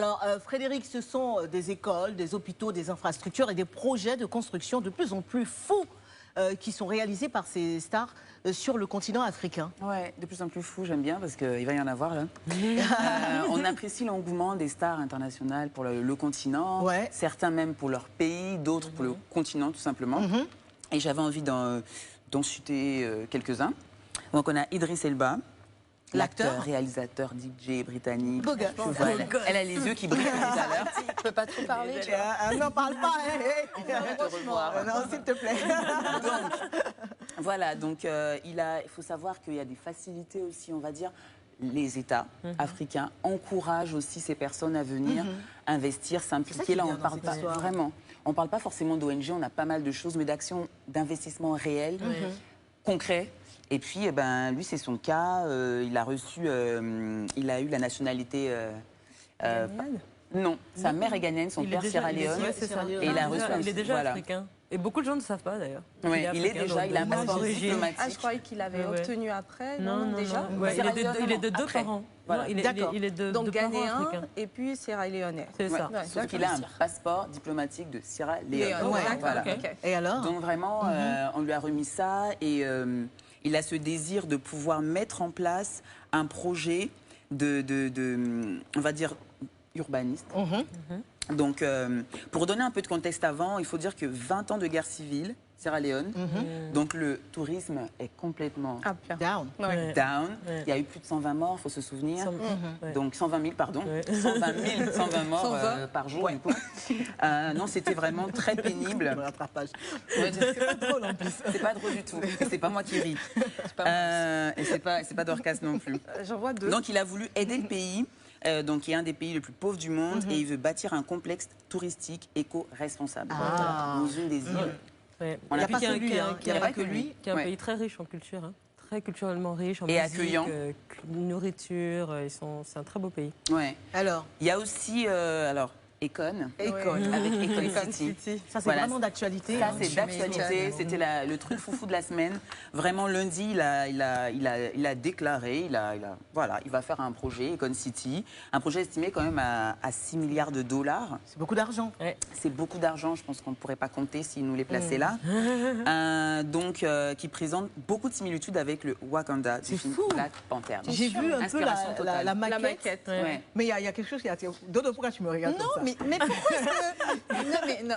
Alors, Frédéric, ce sont des écoles, des hôpitaux, des infrastructures et des projets de construction de plus en plus fous qui sont réalisés par ces stars sur le continent africain. Ouais, de plus en plus fou, j'aime bien parce qu'il va y en avoir là. On apprécie l'engouement des stars internationales pour le continent, certains même pour leur pays, d'autres pour le continent tout simplement. Et j'avais envie d'en citer quelques-uns. Donc on a Idriss Elba. L'acteur, réalisateur, DJ britannique. Beau gars. Elle a les yeux qui brillent depuis tout à l'heure. Tu ne peux pas trop parler. Non, parle pas. On va te revoir. Non, s'il te plaît. Donc, voilà, donc il faut savoir qu'il y a des facilités aussi, on va dire. Les États africains encouragent aussi ces personnes à venir investir, s'impliquer. Là, on parle pas vraiment. On parle pas forcément d'ONG, on a pas mal de choses, mais d'actions d'investissement réel, concret. Et puis, eh ben, lui, c'est son cas. Il a reçu, il a eu la nationalité. Non, sa mère est ghanéenne, son père Sierra Leone. Et il a reçu. Il est déjà africain. Et beaucoup de gens ne savent pas d'ailleurs. Oui, il est déjà, il a un passeport diplomatique. Ah, je croyais qu'il avait obtenu après. Non, déjà. Il est de deux parents. Voilà. Il est de donc deux parents ghanéen africains. et puis Sierra Leone. C'est ça. Sauf qu'il a un passeport diplomatique de Sierra Leone. Voilà. Et alors? Donc vraiment, on lui a remis ça et il a ce désir de pouvoir mettre en place un projet on va dire, urbaniste. Donc, pour donner un peu de contexte avant, il faut dire que 20 ans de guerre civile, Sierra Leone, donc le tourisme est complètement down. Il y a eu plus de 120 morts, il faut se souvenir. Donc 120 000, pardon. 120 morts par jour, du coup. Non, c'était vraiment très pénible. C'est pas drôle en plus. C'est pas drôle du tout. C'est pas moi qui ris. Et c'est pas Dorcas non plus. J'en vois deux. Donc il a voulu aider le pays. Donc, qui est un des pays les plus pauvres du monde et il veut bâtir un complexe touristique éco-responsable. Dans une des îles. On n'a pas que lui, qui est un pays très riche en culture, très culturellement riche en et musique, accueillant, nourriture. C'est un très beau pays. Ouais. Alors, il y a aussi Econ, avec Econ City. Ça, c'est vraiment d'actualité. Ça, c'est d'actualité. C'était le truc foufou de la semaine. Vraiment, lundi, il a déclaré, voilà, il va faire un projet, Econ City, un projet estimé quand même à 6 milliards de dollars. C'est beaucoup d'argent. C'est beaucoup d'argent, je pense qu'on ne pourrait pas compter s'il nous les plaçait là. Donc, qui présente beaucoup de similitudes avec le Wakanda du film Black Panther. J'ai vu un peu la maquette. Mais il y a quelque chose qui a attiré. Dodo, pourquoi tu me regardes comme ça? Mais pourquoi est-ce que... Non,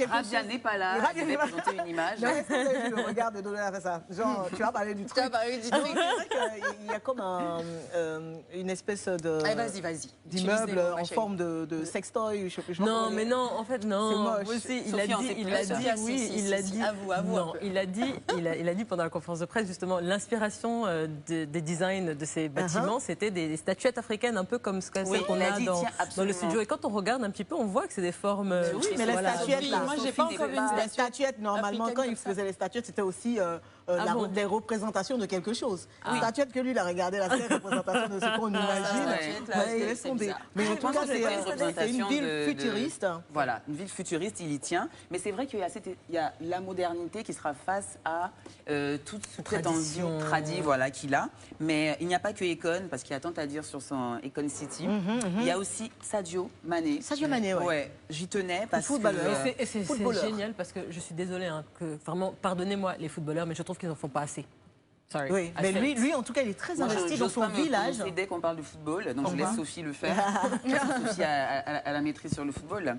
Rabia n'est pas là, je vais présenter une image. Non, est-ce que vous avez vu le regard de Dodo fait ça? Genre, tu vas parler du truc. Tu vas parler du truc. C'est vrai qu'il y a comme une espèce de... Vas-y. D'immeuble en forme de sextoy, je sais plus. Non, mais non, en fait, non. C'est moche. Aussi, il a dit pendant la conférence de presse, justement, l'inspiration des designs de ces bâtiments, c'était des statuettes africaines, un peu comme celles qu'on a dans le studio. Et quand on regarde un petit peu, on voit que c'est des formes... Oui, mais les statuettes, là, moi, j'ai pas encore vu une statuette. Normalement, quand il faisait les statuettes, c'était aussi des représentations de quelque chose. La statuette que lui, il a regardé, la représentation de ce qu'on imagine. Mais en tout cas, c'est une ville futuriste. Voilà, une ville futuriste, il y tient. Mais c'est vrai qu'il y a la modernité qui sera face à toute cette ambition tradie qu'il a. Mais il n'y a pas que Econ, parce qu'il y a tant à dire sur son Econ City. Il y a aussi Sadio Mané. Sadio Mané, ouais. J'y tenais parce que... C'est génial parce que je suis désolée, que vraiment, pardonnez-moi les footballeurs, mais je trouve qu'ils n'en font pas assez. Oui, mais lui, en tout cas, il est très investi dans son village. Dès qu'on parle de football, donc je laisse Sophie le faire. Sophie a la maîtrise sur le football.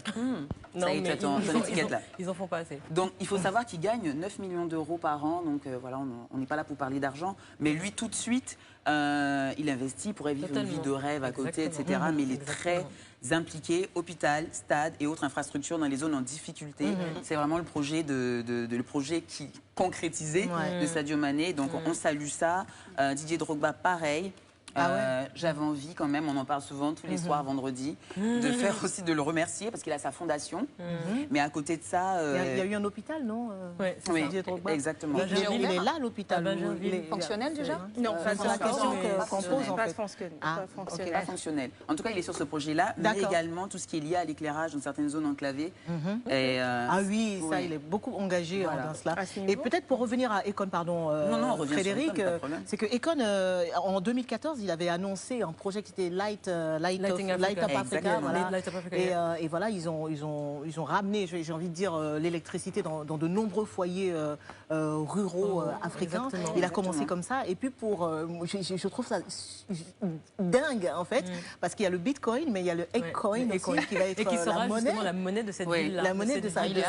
Ça y est, ton étiquette là. Ils en font pas assez. Donc il faut savoir qu'il gagne 9 millions d'euros par an. Donc voilà, on n'est pas là pour parler d'argent. Mais lui, tout de suite, il investit, il pourrait vivre une vie de rêve à côté, etc. Mais il est très impliqué, hôpital, stade et autres infrastructures dans les zones en difficulté. C'est vraiment le projet qui concrétisé de Sadio Mané. Donc on salue ça. Didier Drogba, pareil. J'avais envie quand même, on en parle souvent tous les soirs vendredi, de le remercier parce qu'il a sa fondation. Mais à côté de ça... Il y a eu un hôpital, non? Oui, exactement. Il est là, l'hôpital. Fonctionnel déjà? Non, c'est la question qu'on pose en fait. Pas fonctionnel. En tout cas, il est sur ce projet-là, mais également tout ce qui est lié à l'éclairage dans certaines zones enclavées. Ah oui, ça, il est beaucoup engagé dans cela. Et peut-être pour revenir à Econ, pardon, Frédéric, c'est que Econ, en 2014, il avait annoncé un projet qui était Light Up Africa. Voilà. Et voilà, ils ont ramené, j'ai envie de dire, l'électricité dans de nombreux foyers ruraux africains. Il a commencé comme ça. Et puis je trouve ça dingue en fait, parce qu'il y a le Bitcoin, mais il y a le Ecoin aussi, qui va être la monnaie de cette ville. La monnaie de sa ville.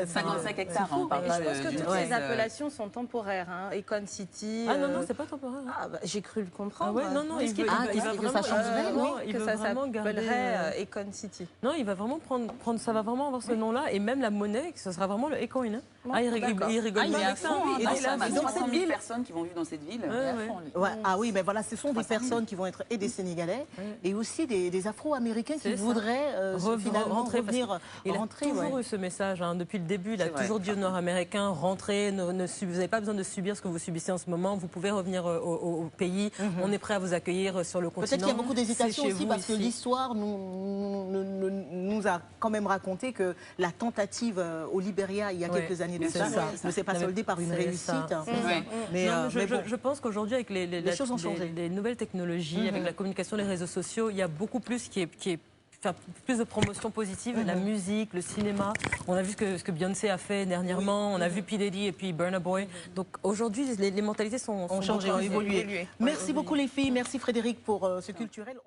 55 hectares. Je pense que toutes ces appellations sont temporaires. Econ City. Ah non, c'est pas temporaire. J'ai cru le comprendre. Ah ouais, non, il va ça changerait, que ça s'appellerait Econ City. Non, il va vraiment prendre, ça va vraiment avoir ce nom-là, et même la monnaie, ce sera vraiment le Ecoin. Ah, il rigole pas avec ça. Il y a 300 000 personnes qui vont vivre dans cette ville. Ah oui, mais voilà, ce sont des personnes qui vont être et des Sénégalais et aussi des Afro-Américains qui voudraient finalement revenir. Il a toujours eu ce message depuis le début. Il a toujours dit aux Nord-Américains, rentrez, vous n'avez pas besoin de subir ce que vous subissez en ce moment. Vous pouvez revenir au pays. On est prêt à vous accueillir sur le continent. Peut-être qu'il y a beaucoup d'hésitation aussi parce que l'histoire nous a quand même raconté que la tentative au Libéria il y a quelques années de ça ne s'est pas soldée par une réussite. Mais je pense qu'aujourd'hui, avec les nouvelles technologies, avec la communication, les réseaux sociaux, il y a beaucoup plus qui est faire plus de promotion positive, la musique, le cinéma. On a vu ce que Beyoncé a fait dernièrement, on a vu P. Diddy et puis Burna Boy. Donc aujourd'hui, les mentalités ont changé, ont évolué. Merci beaucoup les filles, merci Frédéric pour ce culturel.